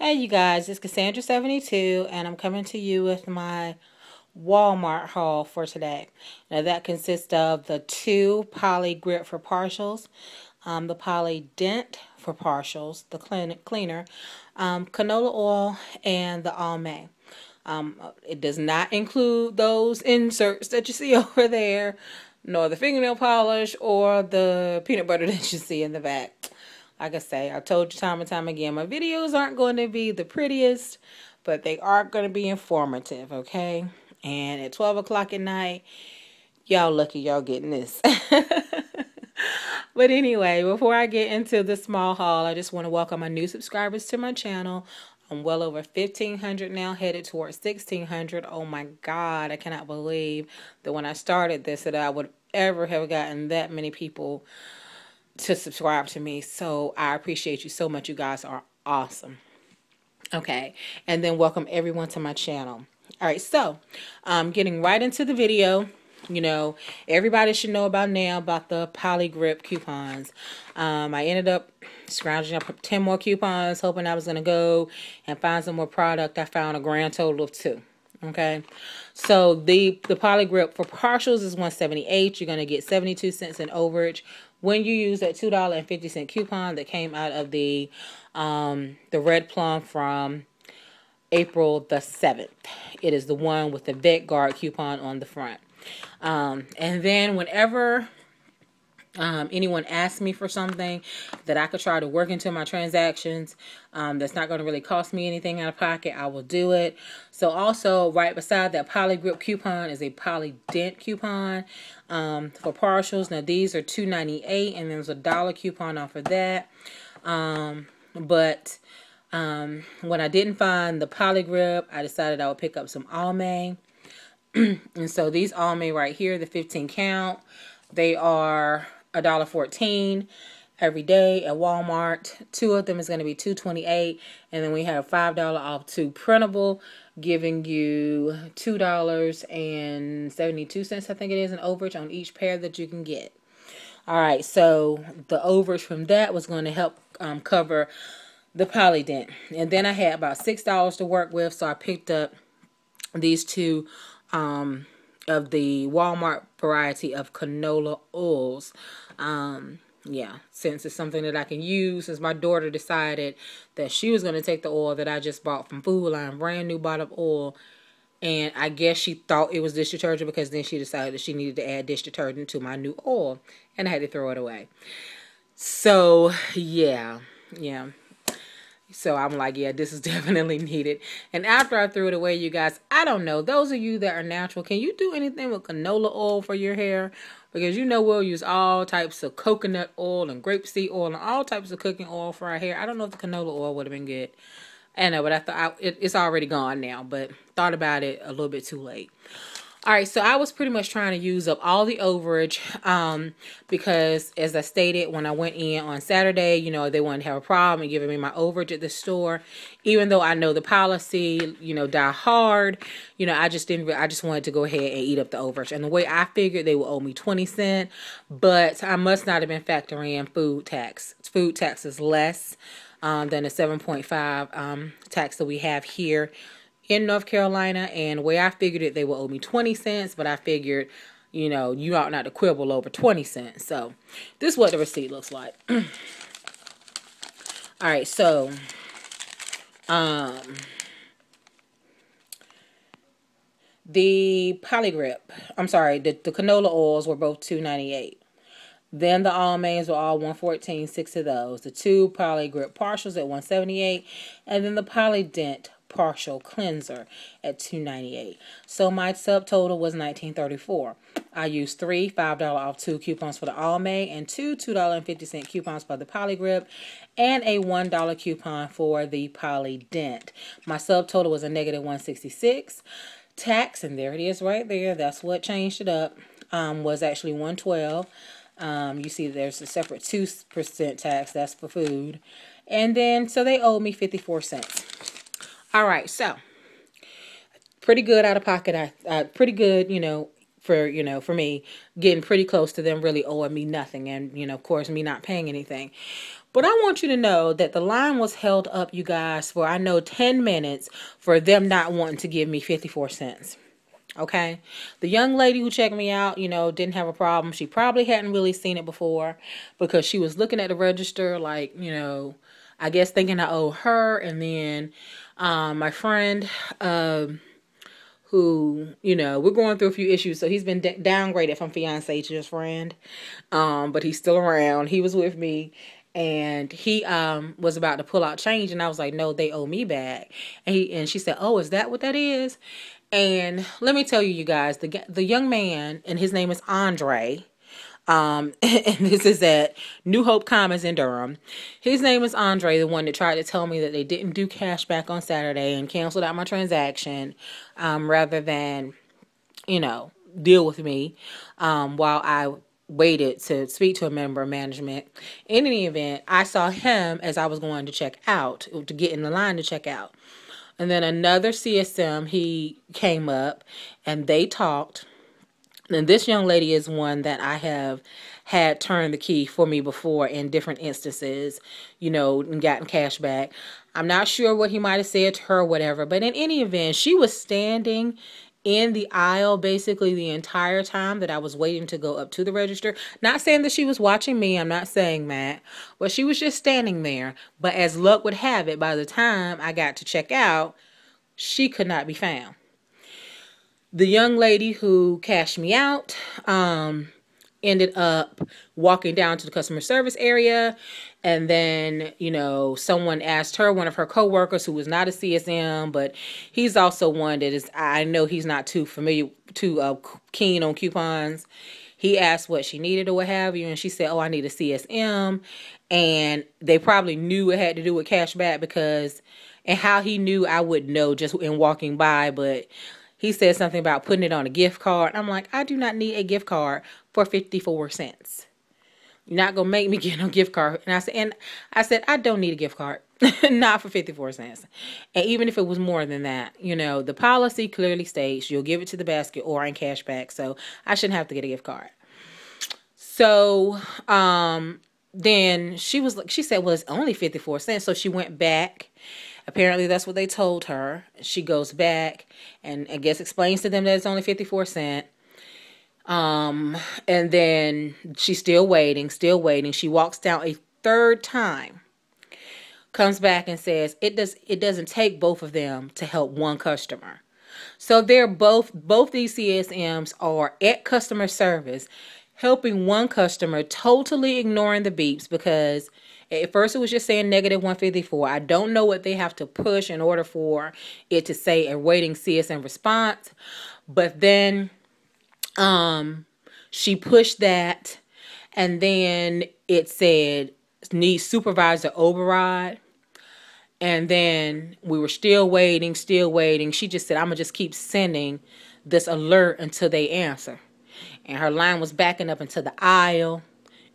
Hey you guys, it's Cassandra72 and I'm coming to you with my Walmart haul for today. Now that consists of the two Poly Grip for partials, the Poly Dent for partials, the cleaner, canola oil, and the almay. It does not include those inserts that you see over there, nor the fingernail polish or the peanut butter that you see in the back. Like I say, I told you time and time again, my videos aren't going to be the prettiest, but they are going to be informative, okay? And at 12 o'clock at night, y'all lucky y'all getting this. But anyway, before I get into the small haul, I just want to welcome my new subscribers to my channel. I'm well over 1,500 now, headed towards 1,600. Oh my God, I cannot believe that when I started this that I would ever have gotten that many people to subscribe to me. So I appreciate you so much. You guys are awesome. Okay, and then welcome everyone to my channel. All right, so getting right into the video. You know, everybody should know about now about the Poly Grip coupons. I ended up scrounging up 10 more coupons, hoping I was going to go and find some more product. I found a grand total of 2. Okay, so the Poly Grip for partials is $178. You're going to get 72 cents in overage when you use that $2.50 coupon that came out of the Red Plum from April the 7th. It is the one with the Vet Guard coupon on the front. And then whenever anyone asks me for something that I could try to work into my transactions, that's not going to really cost me anything out of pocket, I will do it. So also right beside that Poly Grip coupon is a Poly Dent coupon for partials. Now these are $2.98 and there's a $1 coupon off of that. But when I didn't find the Poly Grip, I decided I would pick up some almay. And so these almay right here, the 15 count, they are $1.14 every day at Walmart. 2 of them is going to be $2.28, and then we have $5 off 2 printable, giving you $2.72, I think it is, an overage on each pair that you can get. All right, so the overage from that was going to help cover the Poly Dent, and then I had about $6 to work with, so I picked up these two of the Walmart variety of canola oils. Yeah, since it's something that I can use, since my daughter decided that she was going to take the oil that I just bought from Food Line, brand new bottle of oil, and I guess she thought it was dish detergent because then she decided that she needed to add dish detergent to my new oil, and I had to throw it away. So, yeah. So I'm like, yeah, this is definitely needed. And after I threw it away, you guys, I don't know. Those of you that are natural, can you do anything with canola oil for your hair? Because you know we'll use all types of coconut oil and grapeseed oil and all types of cooking oil for our hair. I don't know if the canola oil would have been good. I know, but I thought it's already gone now. But thought about it a little bit too late. All right, so I was pretty much trying to use up all the overage because, as I stated, when I went in on Saturday, you know, they wouldn't have a problem in giving me my overage at the store. Even though I know the policy, you know, die hard, you know, I just wanted to go ahead and eat up the overage. And the way I figured, they would owe me 20 cents, but I must not have been factoring in food tax. Food tax is less than the 7.5 tax that we have here in North Carolina, and the way I figured it, they will owe me 20 cents, but I figured, you know, you ought not to quibble over 20 cents. So this is what the receipt looks like. All right, so the Poly Grip, I'm sorry, the canola oils were both $2.98. Then the almonds were all $1.14, 6 of those. The 2 Poly Grip partials at $1.78, and then the Poly Dent partial cleanser at $2.98. So my subtotal was $19.34. I used 3 $5 off 2 coupons for the almay and 2 $2.50 coupons for the Poly Grip and a $1 coupon for the Poly Dent. My subtotal was a negative $1.66. Tax, and there it is right there, that's what changed it up, was actually $1.12. You see there's a separate 2% tax, that's for food. And then, so they owed me 54 cents. All right, so pretty good out of pocket. Pretty good, you know, for me, getting pretty close to them really owing me nothing, and of course me not paying anything. But I want you to know that the line was held up, you guys, for I know 10 minutes for them not wanting to give me 54 cents. Okay. The young lady who checked me out, didn't have a problem. She probably hadn't really seen it before because she was looking at the register like, I guess thinking I owe her. And then my friend, who, we're going through a few issues. So he's been downgraded from fiance to just friend. But he's still around. He was with me. And he was about to pull out change, and I was like, "No, they owe me back." And she said, "Oh, is that what that is?" And let me tell you, you guys, the young man, and his name is Andre. And this is at New Hope Commons in Durham. His name is Andre, the one that tried to tell me that they didn't do cash back on Saturday and canceled out my transaction, rather than, deal with me while I waited to speak to a member of management. In any event, I saw him as I was going to check out, to get in the line to check out. And then another CSM, he came up and they talked. And this young lady is one that I have had turn the key for me before in different instances, and gotten cash back. I'm not sure what he might have said to her or whatever, but in any event, she was standing in the aisle basically the entire time that I was waiting to go up to the register. Not saying that she was watching me, I'm not saying that, but she was just standing there. But as luck would have it, by the time I got to check out, she could not be found. The young lady who cashed me out ended up walking down to the customer service area, and then someone asked her, one of her coworkers who was not a CSM, but he's also one that is, I know he's not too keen on coupons. He asked what she needed or what have you, and she said, "Oh, I need a CSM." And they probably knew it had to do with cash back, and how he knew I wouldn't know just in walking by, but he said something about putting it on a gift card. I'm like, I do not need a gift card for 54 cents. You're not going to make me get a gift card. And I said, I don't need a gift card. Not for 54 cents. And even if it was more than that, the policy clearly states you'll give it to the basket or in cash back. So I shouldn't have to get a gift card. So then she said, well, it's only 54 cents. So she went back. Apparently that's what they told her. She goes back and I guess explains to them that it's only 54 cents. And then she's still waiting. She walks down a third time, comes back and says, it doesn't take both of them to help one customer. So they're both these CSMs are at customer service, helping one customer, totally ignoring the beeps, because at first it was just saying negative 154. I don't know what they have to push in order for it to say awaiting CSM response. But then she pushed that, and then it said needs supervisor override. And then we were still waiting. She just said, I'm going to just keep sending this alert until they answer. And her line was backing up into the aisle.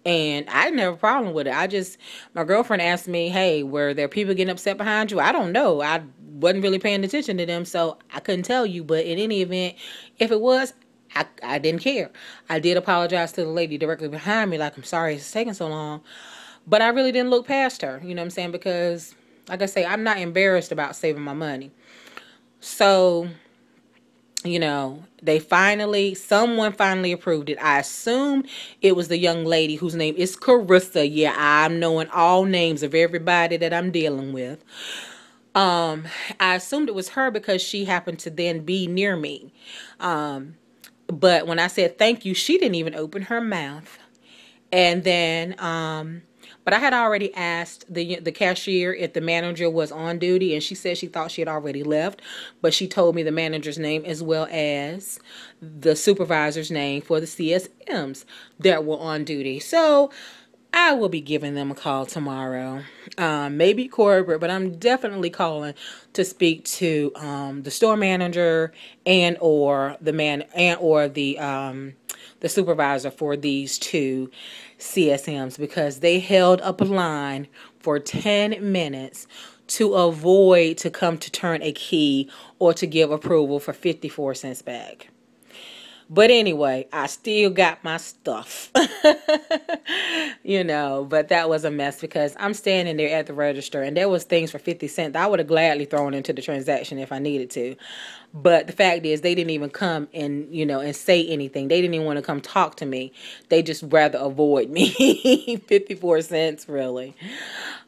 And I didn't have a problem with it. My girlfriend asked me, hey, were there people getting upset behind you? I don't know. I wasn't really paying attention to them, so I couldn't tell you. But in any event, if it was, I didn't care. I did apologize to the lady directly behind me, like, I'm sorry it's taking so long. But I really didn't look past her, you know what I'm saying? Because, like I say, I'm not embarrassed about saving my money. So, someone finally approved it. I assume it was the young lady whose name is Carissa. Yeah, I'm knowing all names of everybody that I'm dealing with. I assumed it was her because she happened to then be near me. But when I said thank you, she didn't even open her mouth. And then, but I had already asked the cashier if the manager was on duty, and she said she thought she had already left, but she told me the manager's name as well as the supervisor's name for the CSMs that were on duty. So I will be giving them a call tomorrow. Maybe corporate, but I'm definitely calling to speak to the store manager or the supervisor for these two CSMs, because they held up a line for 10 minutes to avoid to come to turn a key or to give approval for 54 cents back. But anyway, I still got my stuff. You know, but that was a mess because I'm standing there at the register and there was things for 50 cents I would have gladly thrown into the transaction if I needed to. But the fact is they didn't even come and, you know, and say anything. They didn't even want to come talk to me. They just rather avoid me. 54 cents, really.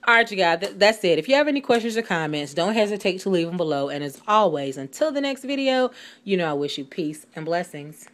All right, you guys, that's it. If you have any questions or comments, don't hesitate to leave them below. And as always, until the next video, you know I wish you peace and blessings.